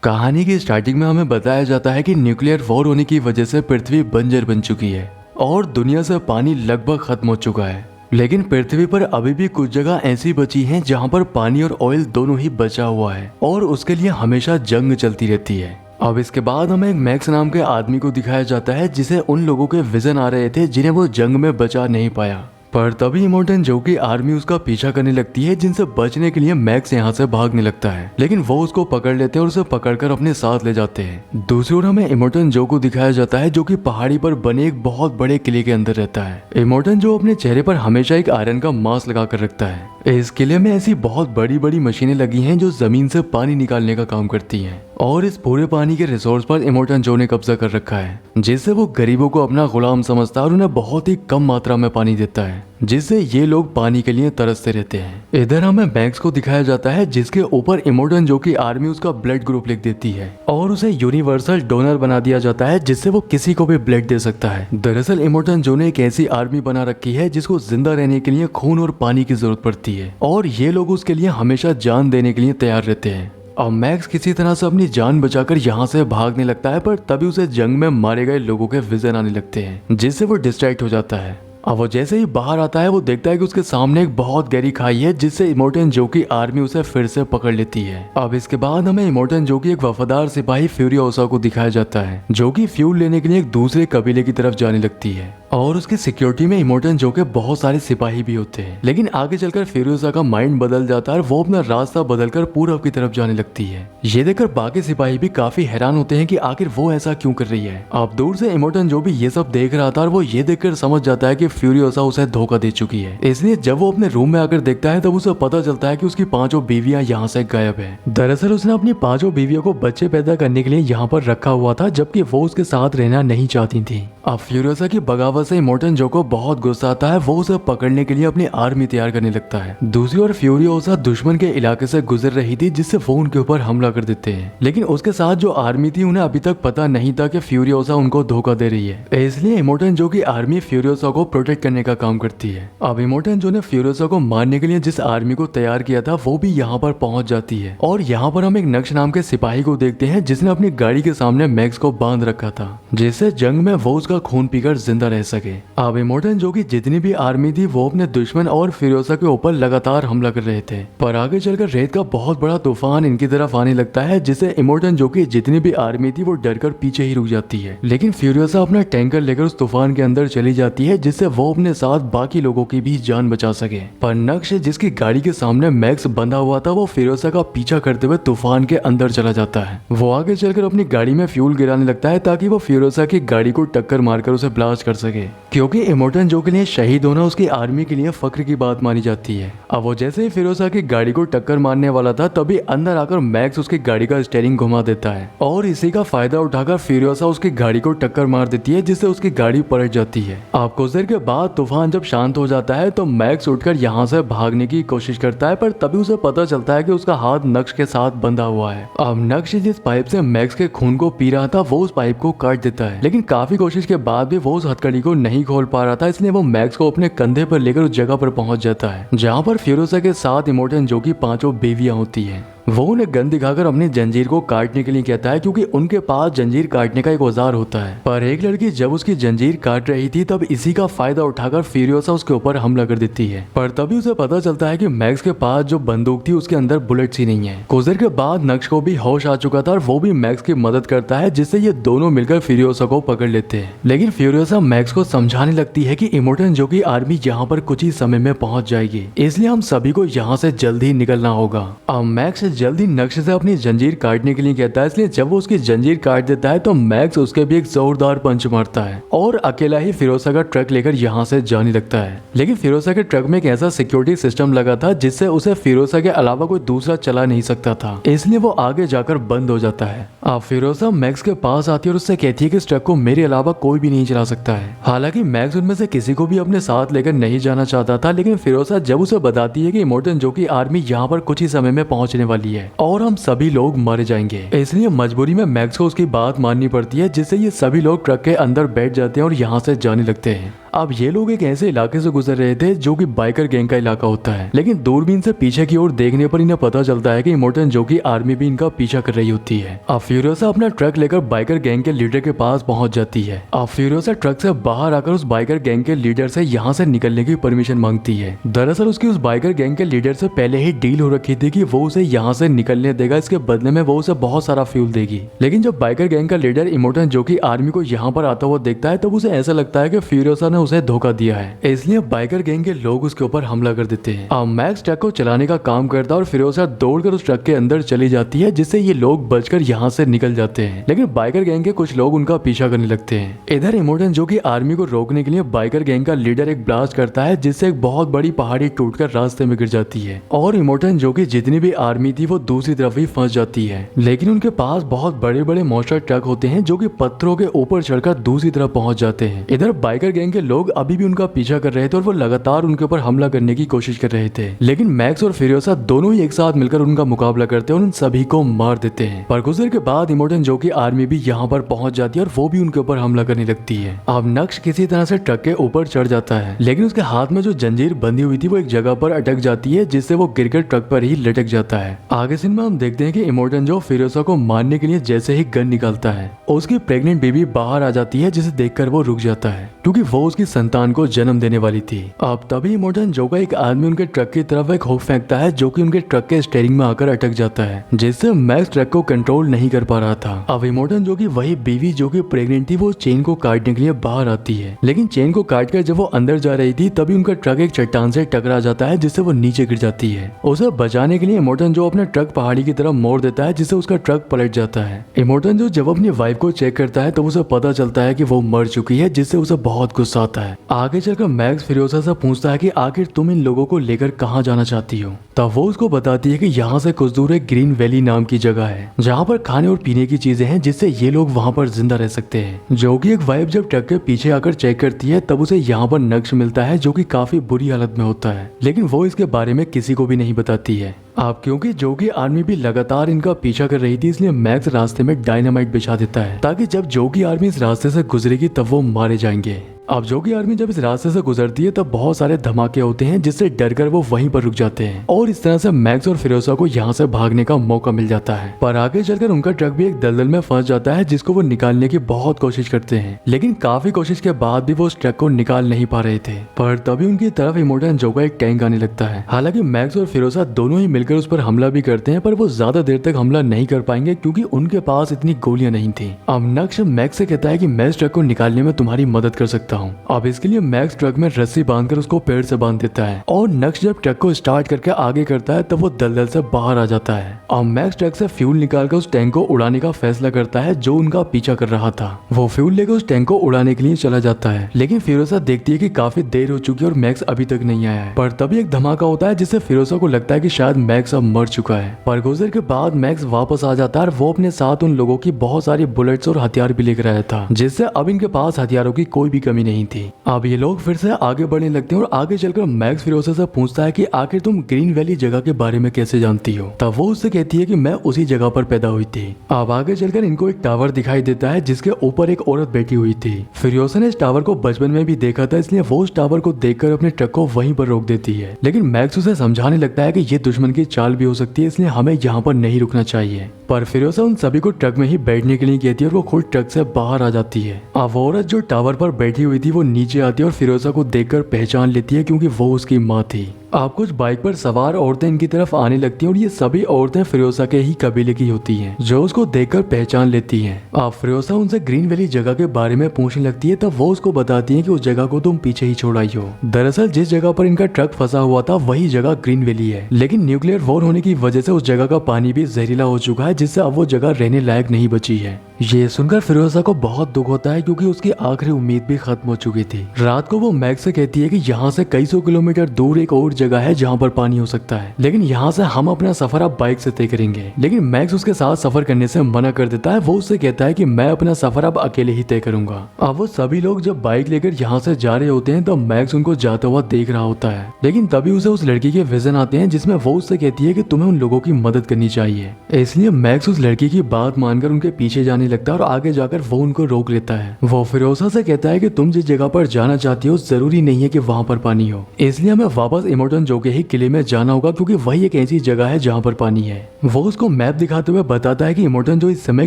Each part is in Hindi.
कहानी की स्टार्टिंग में हमें बताया जाता है कि न्यूक्लियर वॉर होने की वजह से पृथ्वी बंजर बन चुकी है और दुनिया से पानी लगभग खत्म हो चुका है। लेकिन पृथ्वी पर अभी भी कुछ जगह ऐसी बची हैं जहां पर पानी और ऑयल दोनों ही बचा हुआ है और उसके लिए हमेशा जंग चलती रहती है। अब इसके बाद हमें एक मैक्स नाम के आदमी को दिखाया जाता है जिसे उन लोगों के विजन आ रहे थे जिन्हें वो जंग में बचा नहीं पाया। पर तभी इमोर्टन जो की आर्मी उसका पीछा करने लगती है, जिनसे बचने के लिए मैक्स यहाँ से भागने लगता है, लेकिन वो उसको पकड़ लेते हैं और उसे पकड़कर अपने साथ ले जाते हैं। दूसरी ओर हमें इमोर्टन जो को दिखाया जाता है जो कि पहाड़ी पर बने एक बहुत बड़े किले के अंदर रहता है। इमोर्टन जो अपने चेहरे पर हमेशा एक आयरन का मास्क लगा कर रखता है। इस किले में ऐसी बहुत बड़ी बड़ी मशीनें लगी हैं जो जमीन से पानी निकालने का काम करती हैं और इस पूरे पानी के रिसोर्स पर इमोर्टन जो ने कब्जा कर रखा है, जिससे वो गरीबों को अपना गुलाम समझता है और उन्हें बहुत ही कम मात्रा में पानी देता है, जिससे ये लोग पानी के लिए तरसते रहते हैं। इधर हमें मैक्स को दिखाया जाता है जिसके ऊपर इमोर्टन जो की आर्मी उसका ब्लड ग्रुप लिख देती है और उसे यूनिवर्सल डोनर बना दिया जाता है, जिससे वो किसी को भी ब्लड दे सकता है। दरअसल इमोर्टन जो ने एक ऐसी आर्मी बना रखी है जिसको जिंदा रहने के लिए खून और पानी की जरूरत पड़ती है और ये लोग उसके लिए हमेशा जान देने के लिए तैयार रहते हैं। अब मैक्स किसी तरह से अपनी जान बचाकर यहाँ से भागने लगता है, पर तभी उसे जंग में मारे गए लोगों के विजन आने लगते हैं, जिससे वो डिस्ट्रैक्ट हो जाता है। अब वो जैसे ही बाहर आता है वो देखता है कि उसके सामने एक बहुत गहरी खाई है, जिससे इमोर्टन जो की आर्मी उसे फिर से पकड़ लेती है। अब इसके बाद हमें इमोर्टन जो की एक वफादार सिपाही फ्यूरियोसा को दिखाया जाता है जो कि फ्यूल लेने के लिए एक दूसरे कबीले की तरफ जाने लगती है और उसकी सिक्योरिटी में इमोर्टन जो के बहुत सारे सिपाही भी होते हैं। लेकिन आगे चलकर फ्यूरियोसा का माइंड बदल जाता है और वो अपना रास्ता बदलकर पूरब की तरफ जाने लगती है। ये देखकर बाकी सिपाही भी काफी हैरान होते हैं कि आखिर वो ऐसा क्यों कर रही है। अब दूर से इमोर्टन जो भी ये सब देख रहा था और वो ये देखकर समझ जाता है कि फ्यूरियोसा उसे धोखा दे चुकी है, इसलिए जब वो अपने रूम में आकर देखता है तब उसे पता चलता है कि उसकी 5 बीवियां यहाँ से गायब है। दरअसल उसने अपनी 5 बीवियों को बच्चे पैदा करने के लिए यहाँ पर रखा हुआ था, जबकि वो उसके साथ रहना नहीं चाहती थी। अब फ्यूरियोसा की बगावत से इमोर्टन जो को बहुत गुस्सा आता है, वो उसे पकड़ने के लिए अपनी आर्मी तैयार करने लगता है। दूसरी ओर फ्यूरियोसा दुश्मन के इलाके से गुजर रही थी, जिससे वो उनके ऊपर हमला कर देते हैं, लेकिन उसके साथ जो आर्मी थी उन्हें अभी तक पता नहीं था कि फ्यूरियोसा उनको धोखा दे रही है, इसलिए इमोर्टन जो की आर्मी फ्यूरियोसा को प्रोटेक्ट करने का काम करती है। अब इमोर्टन जो ने फ्यूरियोसा को मारने के लिए जिस आर्मी को तैयार किया था वो भी यहाँ पर पहुंच जाती है और यहाँ पर हम एक नक्श नाम के सिपाही को देखते हैं जिसने अपनी गाड़ी के सामने मैक्स को बांध रखा था, जिससे जंग में वो उसका खून पीकर जिंदा रह सके। अब इमोर्टन जो की जितनी भी आर्मी थी वो अपने दुश्मन और फ्यूरियोसा के ऊपर लगातार हमला कर रहे थे, पर आगे चलकर रेत का बहुत बड़ा तूफान इनकी तरफ आने लगता है, जिससे इमोर्टन जो की जितनी भी आर्मी थी वो डरकर पीछे ही रुक जाती है। लेकिन फ्यूरियोसा अपना टैंकर लेकर उस तूफान के अंदर चली जाती है, जिससे वो अपने साथ बाकी लोगों की भी जान बचा सके। पर नक्श जिसकी गाड़ी के सामने मैक्स बंधा हुआ था वो फ्यूरियोसा का पीछा करते हुए तूफान के अंदर चला जाता है। वो आगे चलकर अपनी गाड़ी में फ्यूल गिराने लगता है ताकि वो फ्यूरियोसा की गाड़ी को टक्कर मारकर उसे ब्लास्ट कर सके, क्योंकि इमोर्टन जो के लिए शहीद होना उसकी आर्मी के लिए फक्र की बात मानी जाती है। अब वो जैसे ही फ्यूरियोसा की गाड़ी को टक्कर मारने वाला था तभी अंदर आकर मैक्स उसकी गाड़ी का स्टीयरिंग घुमा देता है और इसी का फायदा उठाकर फ्यूरियोसा उसकी गाड़ी को टक्कर मार देती है, जिससे उसकी गाड़ी पलट जाती है। अब कुछ देर के बाद तूफान जब शांत हो जाता है तो मैक्स उठकर यहाँ से भागने की कोशिश करता है, पर तभी उसे पता चलता है कि उसका हाथ नक्श के साथ बंधा हुआ है। अब नक्श जिस पाइप से मैक्स के खून को पी रहा था वो उस पाइप को काट देता है, लेकिन काफी कोशिश के बाद भी वो उस हथकड़ी को नहीं खोल पा रहा था, इसलिए वो मैक्स को अपने कंधे पर लेकर उस जगह पर पहुंच जाता है जहाँ पर फ्यूरियोसा के साथ इमोर्टन जो की 5 बीवियां होती है। वो उन्हें गन दिखाकर अपनी जंजीर को काटने के लिए कहता है, क्योंकि उनके पास जंजीर काटने का एक औजार होता है। पर एक लड़की जब उसकी जंजीर काट रही थी तब इसी का फायदा उठाकर फ्यूरियोसा उसके ऊपर हमला कर देती है, पर तभी उसे पता चलता है कि मैक्स के पास जो बंदूक थी उसके अंदर बुलेट्स ही नहीं है। कुछ देर के बाद नक्श को भी होश आ चुका था और वो भी मैक्स की मदद करता है, जिससे ये दोनों मिलकर फ्यूरियोसा को पकड़ लेते हैं। लेकिन फ्यूरियोसा मैक्स को समझाने लगती है कि इमोर्टन जो की आर्मी यहाँ पर कुछ ही समय में पहुंच जाएगी, इसलिए हम सभी को यहाँ से जल्दी निकलना होगा। अब मैक्स जल्दी नक्श से अपनी जंजीर काटने के लिए कहता है, इसलिए जब वो उसकी जंजीर काट देता है तो मैक्स उसके भी एक जोरदार पंच मारता है और अकेला ही फिरोजा का ट्रक लेकर यहाँ से जाने लगता है। लेकिन फिरोजा के ट्रक में एक ऐसा सिक्योरिटी सिस्टम लगा था जिससे उसे फिरोजा के अलावा कोई दूसरा चला नहीं सकता था, इसलिए वो आगे जाकर बंद हो जाता है। अब फिरोजा मैक्स के पास आती है और उससे कहती है कि इस ट्रक को मेरे अलावा कोई भी नहीं चला सकता है। हालांकि मैक्स उनमें से किसी को भी अपने साथ लेकर नहीं जाना चाहता था, लेकिन फिरोजा जब उसे बताती है कि इमोर्टन जो की आर्मी यहाँ पर कुछ ही समय में पहुंचने वाली है और हम सभी लोग मर जाएंगे, इसलिए मजबूरी में मैक्स को उसकी बात माननी पड़ती है, जिससे ये सभी लोग ट्रक के अंदर बैठ जाते हैं और यहाँ से जाने लगते हैं। अब ये लोग एक ऐसे इलाके से गुजर रहे थे जो कि बाइकर गैंग का इलाका होता है, लेकिन दूरबीन से पीछे की ओर देखने पर इन्हें पता चलता है कि इमोर्टन जो की आर्मी भी इनका पीछा कर रही होती है। अब फ्यूरियोसा अपना ट्रक लेकर बाइकर गैंग के लीडर के पास पहुंच जाती है। अब फ्यूरियोसा ट्रक से बाहर आकर उस बाइकर गैंग के लीडर से यहाँ से निकलने की परमिशन मांगती है। दरअसल उसकी उस बाइकर गैंग के लीडर से पहले ही डील हो रखी थी कि वो उसे यहाँ से निकलने देगा, इसके बदले में वो उसे बहुत सारा फ्यूल देगी। लेकिन जब बाइकर गैंग का लीडर इमोर्टन जो की आर्मी को यहाँ पर आता हुआ देखता है तब उसे ऐसा लगता है कि फ्यूरियोसा ने उसे धोखा दिया है, इसलिए बाइकर गैंग के लोग उसके ऊपर हमला कर देते हैं। अब मैक्स ट्रक को चलाने का काम करता है और फ्यूरियोसा दौड़कर उस ट्रक के अंदर चली जाती है, जिससे ये लोग बचकर यहाँ से निकल जाते हैं। लेकिन बाइकर गैंग के कुछ लोग उनका पीछा करने लगते हैं। इधर इमोर्टन जो की आर्मी को रोकने के लिए बाइकर गैंग का लीडर एक ब्लास्ट करता है, जिससे एक बहुत बड़ी पहाड़ी टूटकर रास्ते में गिर जाती है और इमोर्टन जो की जितनी भी आर्मी थी वो दूसरी तरफ ही फंस जाती है। लेकिन उनके पास बहुत बड़े बड़े मॉन्स्टर ट्रक होते हैं जो कि पत्थरों के ऊपर चढ़कर दूसरी तरफ पहुंच जाते हैं। इधर बाइकर गैंग के लोग अभी भी उनका पीछा कर रहे थे और वो लगातार उनके ऊपर हमला करने की कोशिश कर रहे थे, लेकिन मैक्स और फ्यूरियोसा दोनों ही एक साथ मिलकर उनका मुकाबला करते हैं और उन सभी को मार देते हैं। पर कुछ देर के बाद इमोर्टन जो की आर्मी भी यहाँ पर पहुंच जाती है और वो भी उनके ऊपर हमला करने लगती है। अब नक्श किसी तरह से ट्रक के ऊपर चढ़ जाता है, लेकिन उसके हाथ में जो जंजीर बंधी हुई थी वो एक जगह पर अटक जाती है, जिससे वो गिरकर ट्रक पर ही लटक जाता है। आगे सीन में हम देखते हैं कि इमोर्टन जो फ्यूरियोसा को मारने के लिए जैसे ही गन निकालता है, उसकी प्रेग्नेंट बेबी बाहर आ जाती है, जिसे देखकर वो रुक जाता है क्योंकि वो उसकी संतान को जन्म देने वाली थी। अब तभी इमोर्टन जो का एक आदमी उनके ट्रक की तरफ एक हुक फेंकता है जो कि उनके ट्रक के स्टीयरिंग में आकर अटक जाता है, जिससे मैक्स ट्रक को कंट्रोल नहीं कर पा रहा था। अब इमोर्टन जो कि वही बीवी जो कि प्रेग्नेंट थी वो चेन को काटने के लिए बाहर आती है, लेकिन चेन को काटकर जब वो अंदर जा रही थी तभी उनका ट्रक एक चट्टान से टकरा जाता है, जिससे वो नीचे गिर जाती है। उसे बचाने के लिए इमोर्टन जो अपना ट्रक पहाड़ी की तरफ मोड़ देता है, जिससे उसका ट्रक पलट जाता है। इमोर्टन जो जब अपनी वाइफ को चेक करता है तो उसे पता चलता है कि वो मर चुकी है, जिससे उसे बहुत गुस्सा आता है। आगे चलकर मैक्स फ्यूरियोसा से पूछता है कि आखिर तुम इन लोगों को लेकर कहाँ जाना चाहती हो। तब वो उसको बताती है कि यहाँ से कुछ दूर एक ग्रीन वैली नाम की जगह है जहाँ पर खाने और पीने की चीजें हैं, जिससे ये लोग वहाँ पर जिंदा रह सकते हैं। जो कि एक वाइफ जब ट्रक के पीछे आकर चेक करती है तब उसे यहाँ पर नक्श मिलता है जो कि काफी बुरी हालत में होता है, लेकिन वो इसके बारे में किसी को भी नहीं बताती है। अब क्योंकि जो की आर्मी भी लगातार इनका पीछा कर रही थी, इसलिए मैक्स रास्ते में डायनामाइट बिछा देता है ताकि जब जो की आर्मी इस रास्ते से गुजरेगी तब वो मारे जाएंगे। अब जो की आर्मी जब इस रास्ते से गुजरती है तब बहुत सारे धमाके होते हैं, जिससे डरकर वो वहीं पर रुक जाते हैं और इस तरह से मैक्स और फ्यूरियोसा को यहाँ से भागने का मौका मिल जाता है। पर आगे चलकर उनका ट्रक भी एक दलदल में फंस जाता है, जिसको वो निकालने की बहुत कोशिश करते हैं, लेकिन काफी कोशिश के बाद भी वो उस ट्रक को निकाल नहीं पा रहे थे। पर तभी उनकी तरफ इमोर्टन जो का एक टैंक आने लगता है। हालांकि मैक्स और फ्यूरियोसा दोनों ही मिलकर उस पर हमला भी करते हैं, पर वो ज्यादा देर तक हमला नहीं कर पाएंगे क्योंकि उनके पास इतनी गोलियां नहीं थी। अब नक्श मैक्स से कहता है कि मैं इस ट्रक को निकालने में तुम्हारी मदद कर सकता हूँ। अब इसके लिए मैक्स ट्रक में रस्सी बांधकर उसको पेड़ से बांध देता है और नक्श जब ट्रक को स्टार्ट करके आगे करता है तब वो दलदल से बाहर आ जाता है। अब मैक्स ट्रक से फ्यूल निकालकर उस टैंक को उड़ाने का फैसला करता है जो उनका पीछा कर रहा था। वो फ्यूल लेकर उस टैंक को उड़ाने के लिए चला जाता है, लेकिन फ्यूरियोसा देखती है कि काफी देर हो चुकी है और मैक्स अभी तक नहीं आया है। पर तभी एक धमाका होता है जिससे फ्यूरियोसा को लगता है कि शायद मैक्स अब मर चुका है। पर कुछ देर के बाद मैक्स वापस आ जाता है और वो अपने साथ उन लोगों की बहुत सारी बुलेट्स और हथियार भी लेकर आया था, जिससे अब इनके पास हथियारों की कोई भी कमी नहीं थी। अब ये लोग फिर से आगे बढ़ने लगते हैं और आगे चलकर मैक्स फ्यूरियोसा से पूछता है कि आखिर तुम ग्रीन वैली जगह के बारे में कैसे जानती हो। तब वो उससे कहती है कि मैं उसी जगह पर पैदा हुई थी। अब आगे चलकर इनको एक टावर दिखाई देता है जिसके ऊपर एक औरत बैठी हुई थी। फ्यूरियोसा ने इस टावर को बचपन में भी देखा था, इसलिए वो उस टावर को देखकर अपने ट्रक को वहीं पर रोक देती है, लेकिन मैक्स उसे समझाने लगता है कि ये दुश्मन की चाल भी हो सकती है, इसलिए हमें यहाँ पर नहीं रुकना चाहिए। पर फ्यूरियोसा उन सभी को ट्रक में ही बैठने के लिए कहती है और वो खुद ट्रक से बाहर आ जाती है। अब वो औरत जो टावर पर बैठी हुई थी वो नीचे आती है और फ्यूरियोसा को देखकर पहचान लेती है क्योंकि वो उसकी माँ थी। अब कुछ बाइक पर सवार औरतें इनकी तरफ आने लगती हैं और ये सभी औरतें फ्यूरियोसा के ही कबीले की होती हैं, जो उसको देखकर पहचान लेती हैं। अब फ्यूरियोसा उनसे ग्रीन वैली जगह के बारे में पूछने लगती है, तब वो उसको बताती हैं कि उस जगह को तुम पीछे ही छोड़ आई हो। दरअसल जिस जगह पर इनका ट्रक फंसा हुआ था वही जगह ग्रीन वैली है, लेकिन न्यूक्लियर वॉर होने की वजह से उस जगह का पानी भी जहरीला हो चुका है, जिससे अब वो जगह रहने लायक नहीं बची है। ये सुनकर फ्यूरियोसा को बहुत दुख होता है क्योंकि उसकी आखिरी उम्मीद भी खत्म हो चुकी थी। रात को वो मैक्स से कहती है कि यहाँ से कई सौ किलोमीटर दूर एक और जगह है जहाँ पर पानी हो सकता है, लेकिन यहाँ से हम अपना सफर अब बाइक से तय करेंगे। लेकिन मैक्स उसके साथ सफर करने से मना कर देता है। वो उससे कहता है कि मैं अपना सफर अब अकेले ही तय करूंगा। अब वो सभी लोग जब बाइक लेकर यहाँ से जा रहे होते हैं तो मैक्स उनको जाता हुआ देख रहा होता है, लेकिन तभी उसे उस लड़की के विजन आते हैं जिसमें वो उससे कहती है कि तुम्हें उन लोगों की मदद करनी चाहिए। इसलिए मैक्स उस लड़की की बात मानकर उनके पीछे जाने जाने लगता है और आगे जाकर वो उनको रोक लेता है। वो फिरोजा से कहता है कि तुम जिस जगह पर जाना चाहती हो जरूरी नहीं है कि वहाँ पर पानी हो, इसलिए हमें वापस इमोर्टन जो के ही किले में जाना होगा क्योंकि वही एक ऐसी जगह है जहाँ पर पानी है। वो उसको मैप दिखाते हुए बताता है कि इमोर्टन जो इस समय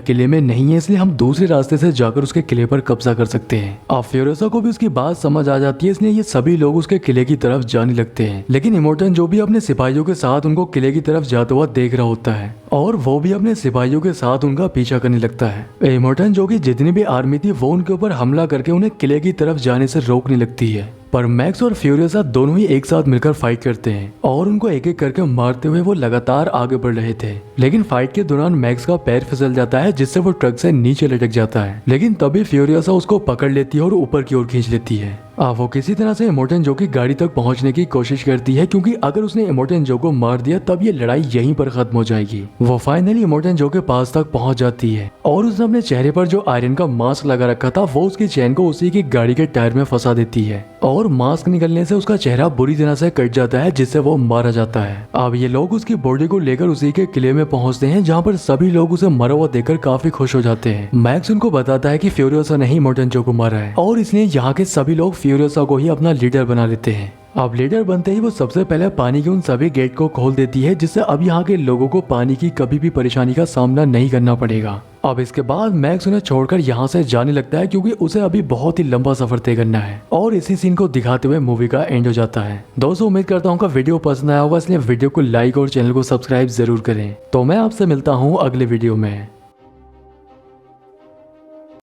किले में नहीं है, इसलिए हम दूसरे रास्ते से जाकर उसके किले पर कब्जा कर सकते हैं। अब फिरोजा को भी उसकी बात समझ आ जाती है, इसलिए ये सभी लोग उसके किले की तरफ जाने लगते हैं। लेकिन इमोर्टन जो भी अपने सिपाहियों के साथ उनको किले की तरफ जाता हुआ देख रहा होता है और वो भी अपने सिपाहियों के साथ उनका पीछा करने लगता है। इमोर्टन जो कि जितनी भी आर्मी थी वो उनके ऊपर हमला करके उन्हें किले की तरफ जाने से रोकने लगती है, पर मैक्स और फ्यूरियोसा दोनों ही एक साथ मिलकर फाइट करते हैं और उनको एक एक करके मारते हुए वो लगातार आगे बढ़ रहे थे। लेकिन फाइट के दौरान मैक्स का पैर फिसल जाता है जिससे वो ट्रक से नीचे लटक जाता है। लेकिन तभी फ्यूरियोसा उसको पकड़ लेती है और ऊपर की ओर खींच लेती है। वो किसी तरह से इमोर्टन जो की गाड़ी तक पहुंचने की कोशिश करती है क्योंकि अगर उसने इमोर्टन जो को मार दिया तब ये लड़ाई यहीं पर खत्म हो जाएगी। वो फाइनली इमोर्टन जो के पास तक पहुंच जाती है और उसने अपने चेहरे पर जो आयरन का मास्क लगा रखा था वो उसकी चैन को उसी की गाड़ी के टायर में फंसा देती है और मास्क निकलने से उसका चेहरा बुरी तरह से कट जाता है जिससे वो मारा जाता है। अब ये लोग उसकी बॉडी को लेकर उसी के किले में पहुंचते हैं जहाँ पर सभी लोग उसे मरा हुआ देखकर काफी खुश हो जाते हैं। मैक्स उनको बताता है कि फ्यूरियोसा ने ही इमोर्टन जो को मारा है और इसलिए यहाँ के सभी लोग फ्यूरियोसा को ही अपना लीडर बना लेते हैं। अब लीडर बनते ही वो सबसे पहले पानी के उन सभी गेट को खोल देती है जिससे अब यहाँ के लोगों को पानी की कभी भी परेशानी का सामना नहीं करना पड़ेगा। अब इसके बाद मैक्स उन्हें छोड़कर यहाँ से जाने लगता है क्योंकि उसे अभी बहुत ही लंबा सफर तय करना है और इसी सीन को दिखाते हुए मूवी का एंड हो जाता है। दोस्तों उम्मीद करता हूँ कि वीडियो पसंद आया होगा, इसलिए वीडियो को लाइक और चैनल को सब्सक्राइब जरूर करें। तो मैं आपसे मिलता हूँ अगले वीडियो में।